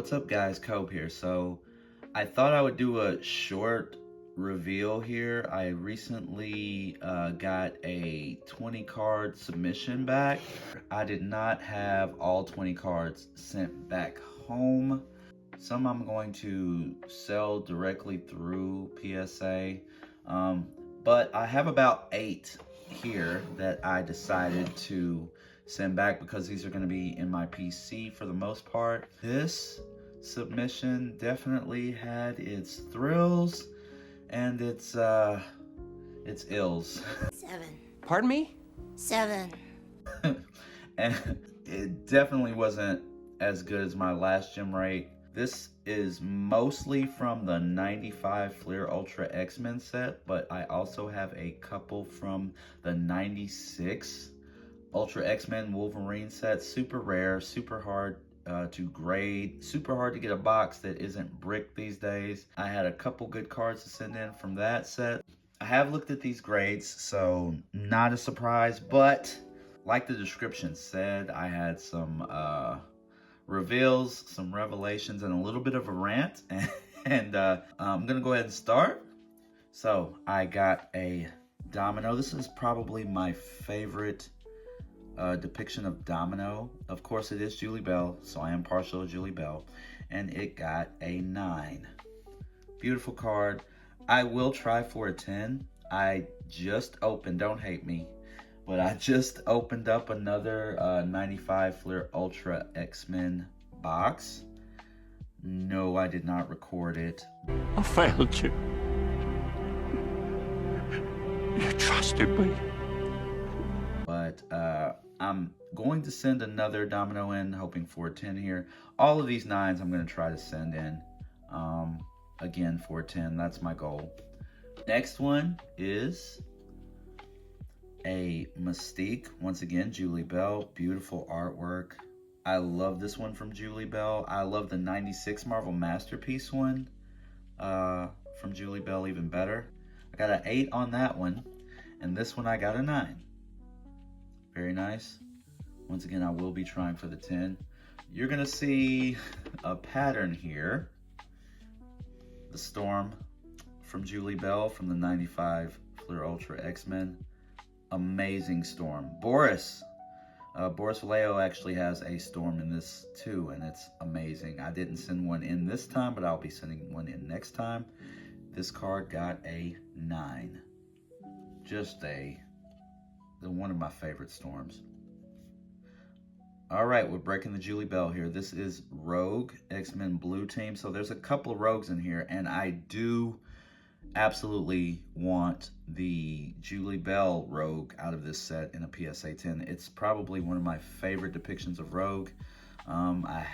What's up guys, Cope here. So I thought I would do a short reveal here. I recently got a 20 card submission back. I did not have all 20 cards sent back home. Some I'm going to sell directly through PSA, but I have about 8 here that I decided to send back because these are going to be in my PC for the most part. This submission definitely had its thrills and its ills. 7. Pardon me? 7. And it definitely wasn't as good as my last gem rate. This is mostly from the 95 Fleer Ultra X-Men set, but I also have a couple from the 96 Ultra X-Men Wolverine set. Super rare, super hard to grade, super hard to get a box that isn't bricked these days. I had a couple good cards to send in from that set. I have looked at these grades, so not a surprise, but like the description said, I had some reveals, some revelations, and a little bit of a rant. And I'm gonna go ahead and start. So I got a Domino. This is probably my favorite depiction of Domino. Of course it is Julie Bell, so I am partial to Julie Bell. And it got a 9. Beautiful card. I will try for a 10. I just opened, don't hate me, but I just opened up another 95 Fleer Ultra X-Men box. No, I did not record it. I failed you. You trusted me. But I'm going to send another Domino in, hoping for a 10 here. All of these 9s I'm going to try to send in again for a 10. That's my goal. Next one is a Mystique. Once again, Julie Bell. Beautiful artwork. I love this one from Julie Bell. I love the 96 Marvel Masterpiece one from Julie Bell even better. I got an 8 on that one. And this one I got a 9. Very nice. Once again, I will be trying for the 10. You're going to see a pattern here. The Storm from Julie Bell from the 95 Fleer Ultra X-Men. Amazing Storm. Boris Vallejo actually has a Storm in this too, and it's amazing. I didn't send one in this time, but I'll be sending one in next time. This card got a 9. Just one of my favorite Storms. All right, we're breaking the Julie Bell here. This is Rogue X-Men Blue Team. So there's a couple of Rogues in here, and I do absolutely want the Julie Bell Rogue out of this set in a PSA 10. It's probably one of my favorite depictions of Rogue. I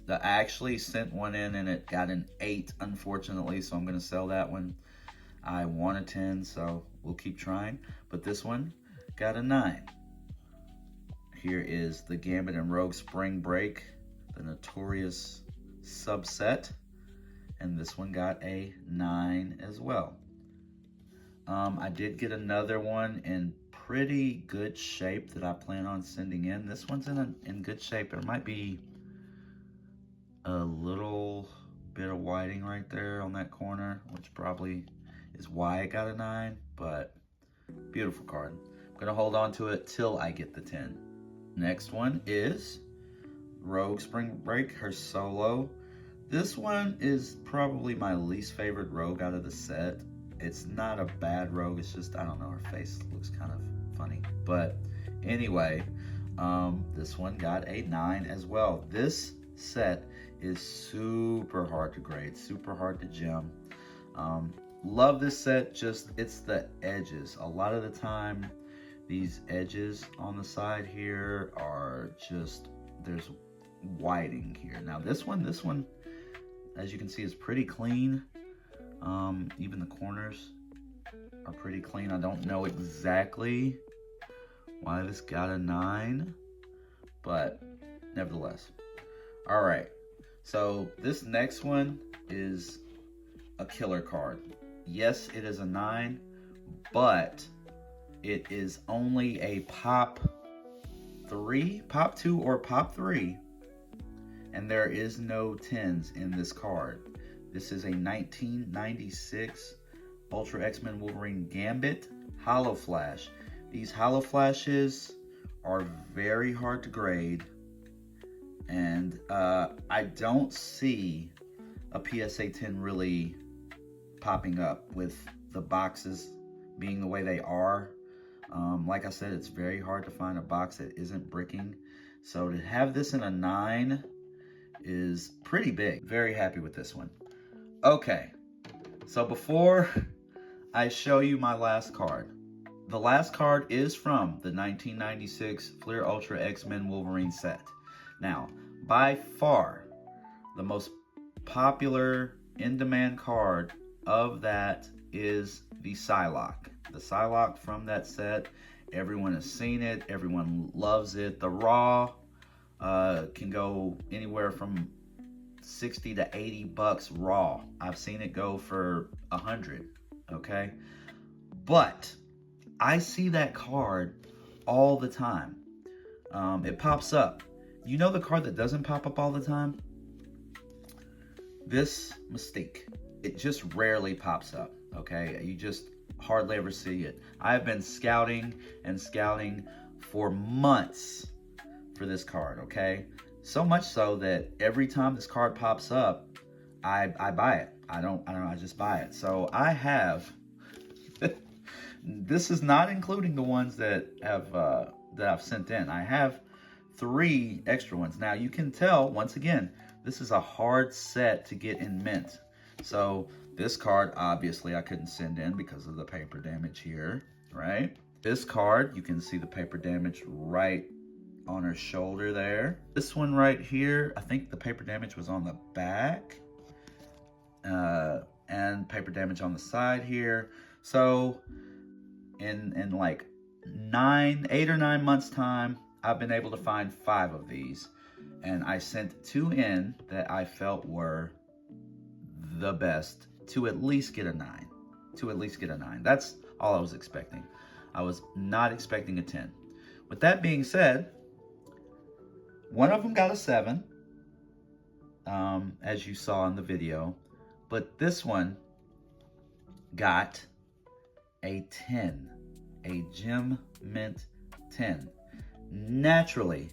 actually sent one in and it got an 8, unfortunately, so I'm going to sell that one. I want a 10, so we'll keep trying. But this one got a 9. Here is the Gambit and Rogue Spring Break, the Notorious subset. And this one got a 9 as well. I did get another one in pretty good shape that I plan on sending in. This one's in good shape. There might be a little bit of whiting right there on that corner, which probably is why it got a 9, but beautiful card. I'm gonna hold on to it till I get the 10. Next one is Rogue Spring Break, her solo. This one is probably my least favorite Rogue out of the set. It's not a bad Rogue, it's just, I don't know, her face looks kind of funny. But anyway, this one got a 9 as well. This set is super hard to grade, super hard to gem. Love this set, just it's the edges. A lot of the time, these edges on the side here are just, there's whiting here. Now this one, as you can see, is pretty clean. Even the corners are pretty clean. I don't know exactly why this got a 9, but nevertheless. All right, so this next one is a killer card. Yes, it is a 9, but it is only a pop 2 or pop 3 and there is no 10s in this card. This is a 1996 Ultra X-Men Wolverine Gambit Holo Flash. These Holo Flashes are very hard to grade, and I don't see a PSA 10 really popping up with the boxes being the way they are. Like I said, it's very hard to find a box that isn't bricking. So to have this in a 9 is pretty big. Very happy with this one. Okay, so before I show you my last card, the last card is from the 1996 Fleer Ultra X-Men Wolverine set. Now, by far, the most popular in-demand card of that is the Psylocke. The Psylocke from that set. Everyone has seen it. Everyone loves it. The Raw can go anywhere from 60 to 80 bucks raw. I've seen it go for 100, okay? But I see that card all the time. It pops up. You know the card that doesn't pop up all the time? This Mystique. It just rarely pops up, okay? You just hardly ever see it. I've been scouting and scouting for months for this card, okay? So much so that every time this card pops up, I buy it. I just buy it. So I have, this is not including the ones that I've sent in. I have 3 extra ones. Now you can tell, once again, this is a hard set to get in mint. So this card, obviously, I couldn't send in because of the paper damage here, right? This card, you can see the paper damage right on her shoulder there. This one right here, I think the paper damage was on the back, and paper damage on the side here. So in like 8 or 9 months time, I've been able to find 5 of these, and I sent 2 in that I felt were the best to at least get a 9. That's all I was expecting. I was not expecting a 10. With that being said, one of them got a 7, as you saw in the video, but this one got a 10, a Gem Mint 10. Naturally,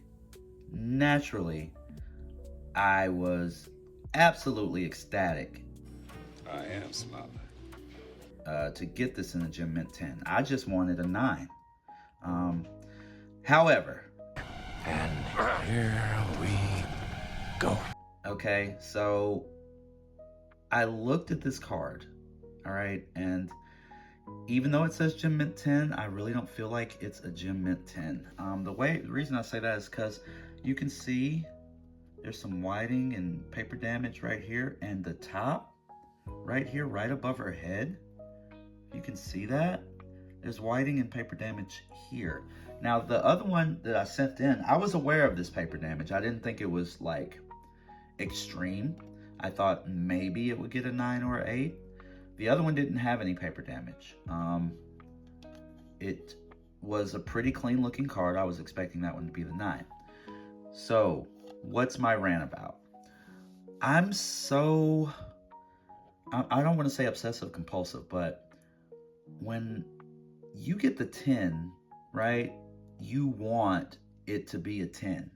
I was absolutely ecstatic. I am smiling. To get this in a Gem Mint 10. I just wanted a 9. However, And here we go. okay, so I looked at this card, all right, and even though it says Gem Mint 10, I really don't feel like it's a Gem Mint 10. The reason I say that is because you can see there's some whiting and paper damage right here, and the top right here, right above her head, you can see that there's whiting and paper damage here. Now the other one that I sent in, I was aware of this paper damage. I didn't think it was like extreme. I thought maybe it would get a 9 or 8. The other one didn't have any paper damage. It was a pretty clean looking card. I was expecting that one to be the 9. So what's my rant about? I don't want to say obsessive compulsive, but when you get the 10, right, you want it to be a 10.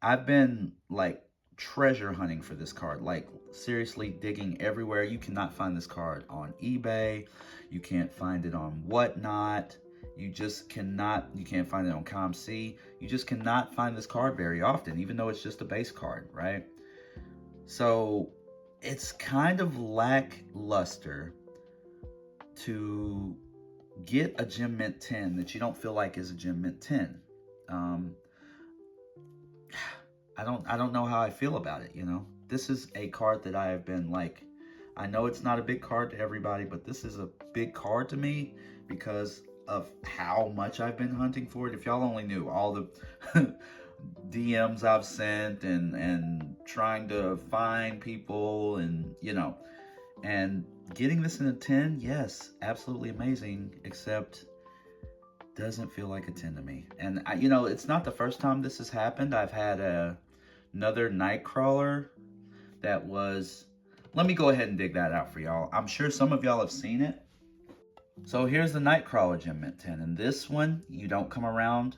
I've been like treasure hunting for this card, like seriously digging everywhere. You cannot find this card on eBay. You can't find it on Whatnot. You can't find it on ComC. You just cannot find this card very often, even though it's just a base card, right? So it's kind of lackluster to get a Gem Mint 10 that you don't feel like is a Gem Mint 10. I don't know how I feel about it, you know? This is a card that I have been like, I know it's not a big card to everybody, but this is a big card to me because of how much I've been hunting for it. If y'all only knew all the DMs I've sent and trying to find people and, you know, and getting this in a 10, yes, absolutely amazing, except doesn't feel like a 10 to me. And, you know, it's not the first time this has happened. I've had another Nightcrawler that was, let me go ahead and dig that out for y'all. I'm sure some of y'all have seen it. So here's the Nightcrawler Gem Mint 10, and this one, it doesn't come around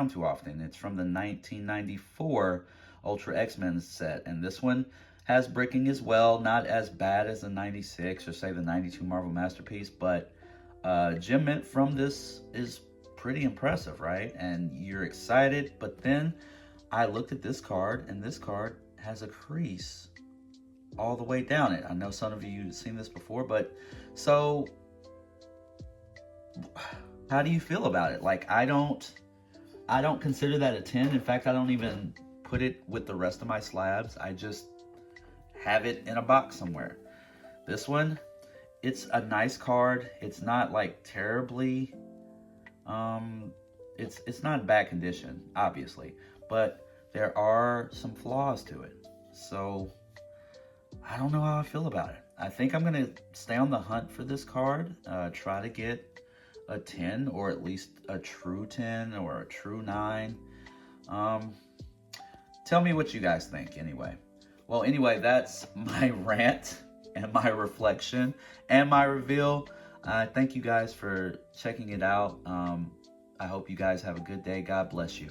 too often. It's from the 1994 Ultra X-Men set, and this one has bricking as well, not as bad as the 96 or say the 92 Marvel Masterpiece, but Gem Mint from this is pretty impressive, right? And you're excited, but then I looked at this card, and this card has a crease all the way down it. I know some of you have seen this before, but so how do you feel about it? Like, I don't consider that a 10. In fact, I don't even put it with the rest of my slabs. I just have it in a box somewhere. This one, it's a nice card. It's not like terribly, it's not in bad condition, obviously, but there are some flaws to it. So I don't know how I feel about it. I think I'm gonna stay on the hunt for this card, try to get a 10 or at least a true 10 or a true 9. Tell me what you guys think anyway. Well, anyway, that's my rant and my reflection and my reveal. Thank you guys for checking it out. I hope you guys have a good day. God bless you.